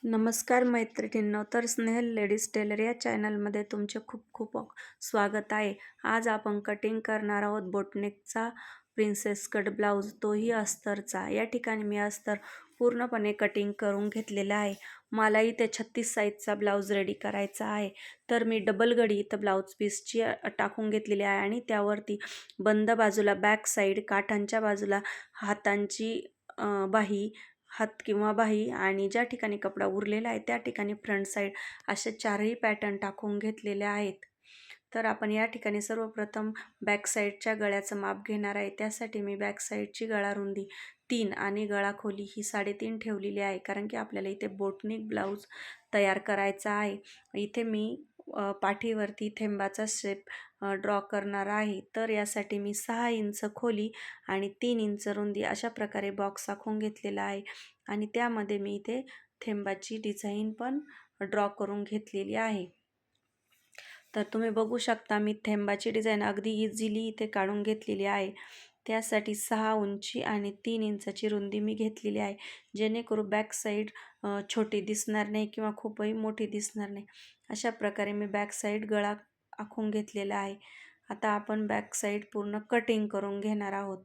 नमस्कार मैत्रिणींनो, तर स्नेहल लेडीज टेलर या चॅनलमध्ये तुमचे खूप खूप स्वागत आहे. आज आपण कटिंग करणार आहोत बोटनेकचा प्रिन्सेस कट ब्लाऊज, तोही अस्तरचा. या ठिकाणी मी अस्तर पूर्णपणे कटिंग करून घेतलेला आहे. मला इथे 36 साईजचा ब्लाऊज रेडी करायचा आहे. तर मी डबल घडी इथं ब्लाऊज पीसची टाकून घेतलेली आहे आणि त्यावरती बंद बाजूला बॅक साईड, काठांच्या बाजूला हातांची बाही, हात किंवा बाही आणि ज्या ठिकाणी कपडा उरलेला आहे त्या ठिकाणी फ्रंट साईड असे चारही पॅटर्न टाकून घेतलेले आहेत. तर आपण या ठिकाणी सर्वप्रथम बॅक साईडच्या गळ्याचं माप घेणार आहे. त्यासाठी मी बॅक साईडची गळा रुंदी 3 आणि गळा खोली ही 3.5 ठेवलेली आहे, कारण की आपल्याला इथे बोटनेक ब्लाऊज तयार करायचा आहे. इथे मी पाठीवरती थेंबाचा शेप ड्रॉ करणार आहे. तर यासाठी मी 6 इंच खोली आणि 3 इंच रुंदी अशा प्रकारे बॉक्स आखून घेतलेला आहे आणि त्यामध्ये मी इथे थेंबाची डिझाईन पण ड्रॉ करून घेतलेली आहे. तर तुम्ही बघू शकता मी थेंबाची डिझाईन अगदी इझिली इथे काढून घेतलेली आहे. त्यासाठी 6 उंची आणि 3 इंचाची रुंदी मी घेतलेली आहे, जेणेकरून बॅक साईड छोटी दिसणार नाही किंवा खूपही मोठी दिसणार नाही. अशा प्रकारे मी बॅक साईड गळा आखून घेतलेला आहे. आता आपण बॅक साईड पूर्ण कटिंग करून घेणार आहोत.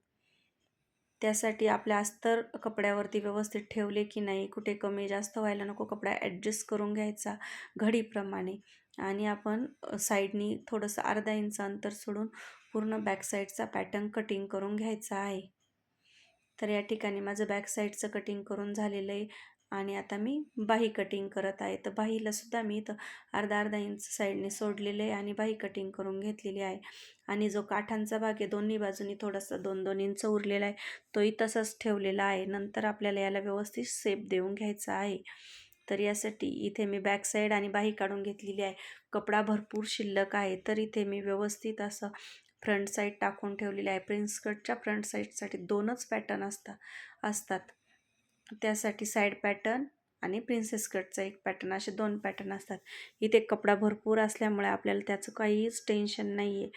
त्यासाठी आपल्या अस्तर कपड्यावरती व्यवस्थित ठेवले की नाही, कुठे कमी जास्त व्हायला नको, कपडा ॲडजस्ट करून घ्यायचा घडीप्रमाणे आणि आपण साईडनी थोडंसं अर्धा इंच अंतर सोडून पूर्ण बॅक साईडचा पॅटर्न कटिंग करून घ्यायचा आहे. तर या ठिकाणी माझं बॅक साईडचं कटिंग करून झालेलं आहे आणि आता मी बाही कटिंग करत आहे. तर बाहीला सुद्धा मी इथं अर्धा इंच साईडने सोडलेलं आहे आणि बाही कटिंग करून घेतलेली आहे. आणि जो काठांचा भाग आहे दोन्ही बाजूनी थोडासा 2-2 इंच उरलेला आहे, तोही तसाच ठेवलेला आहे. नंतर आपल्याला याला व्यवस्थित शेप देऊन घ्यायचा आहे. तर यासाठी इथे मी बॅक साईड आणि बाही काढून घेतलेली आहे. कपडा भरपूर शिल्लक आहे, तर इथे मी व्यवस्थित असं फ्रंट साईड टाकून ठेवलेली आहे. प्रिन्स कटच्या फ्रंट साईडसाठी 2च पॅटर्न असतात. त्यासाठी साईड पॅटर्न आणि प्रिन्सेस कटचा एक पॅटर्न, असे 2 पॅटर्न असतात. इथे कपडा भरपूर असल्यामुळे आपल्याला त्याचं काहीच टेन्शन नाही आहे.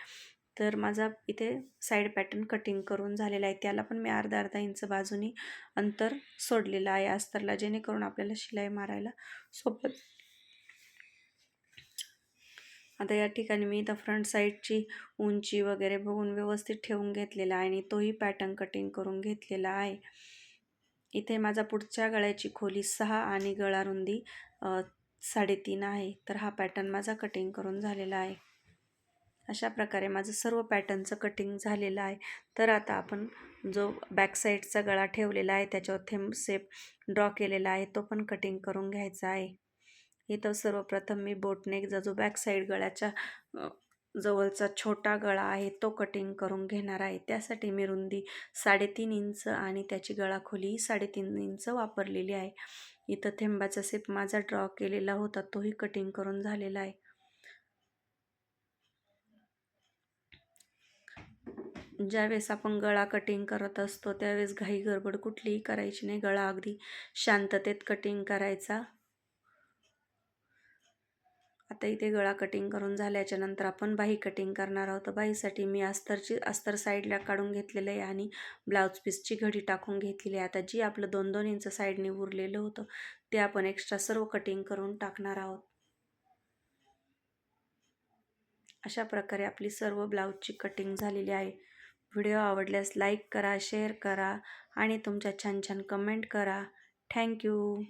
तर माझा इथे साईड पॅटर्न कटिंग करून झालेला आहे. त्याला पण मी अर्धा इंच बाजूनी अंतर सोडलेलं आहे अस्तरला, जेणेकरून आपल्याला शिलाई मारायला सोपं. आता या ठिकाणी मी इथं फ्रंट साईडची उंची वगैरे बघून व्यवस्थित ठेवून घेतलेला आहे आणि तोही पॅटर्न कटिंग करून घेतलेला आहे. इथे माझा पुढच्या गळ्याची खोली 6 आणि गळा रुंदी 3.5 आहे. तर हा पॅटर्न माझा कटिंग करून झालेला आहे. अशा प्रकारे माझं सर्व पॅटर्नचं कटिंग झालेलं आहे. तर आता आपण जो बॅक साईडचा गळा ठेवलेला आहे त्याच्यावर थेंब शेप ड्रॉ केलेला आहे, तो पण कटिंग करून घ्यायचा आहे. इथं सर्वप्रथम मी बोटनेकचा जो बॅक साईड गळ्याच्या जवळचा छोटा गळा आहे तो कटिंग करून घेणार आहे. त्यासाठी मी रुंदी 3.5 इंच आणि त्याची गळा खोली 3.5 इंच वापरलेली आहे. इथं थेंबाचा शेप माझा ड्रॉ केलेला होता, तोही कटिंग करून झालेला आहे. ज्यावेळेस आपण गळा कटिंग करत असतो त्यावेळेस घाई गडबड कुठलीही करायची नाही. गळा अगदी शांततेत कटिंग करायचा. आता इथे गळा कटिंग करून झाल्याच्या नंतर आपण बाही कटिंग करणार आहोत. बाहीसाठी मी अस्तर साईडला काढून घेतलेलं आहे आणि ब्लाऊज पीसची घडी टाकून घेतलेली आहे. आता जी आपलं 2-2 इंच साईडने उरलेलं होतं ते आपण एक्स्ट्रा सर्व कटिंग करून टाकणार आहोत. अशा प्रकारे आपली सर्व ब्लाऊजची कटिंग झालेली आहे. व्हिडिओ आवडल्यास लाईक करा, शेअर करा आणि तुमच्या छान छान कमेंट करा. थँक्यू.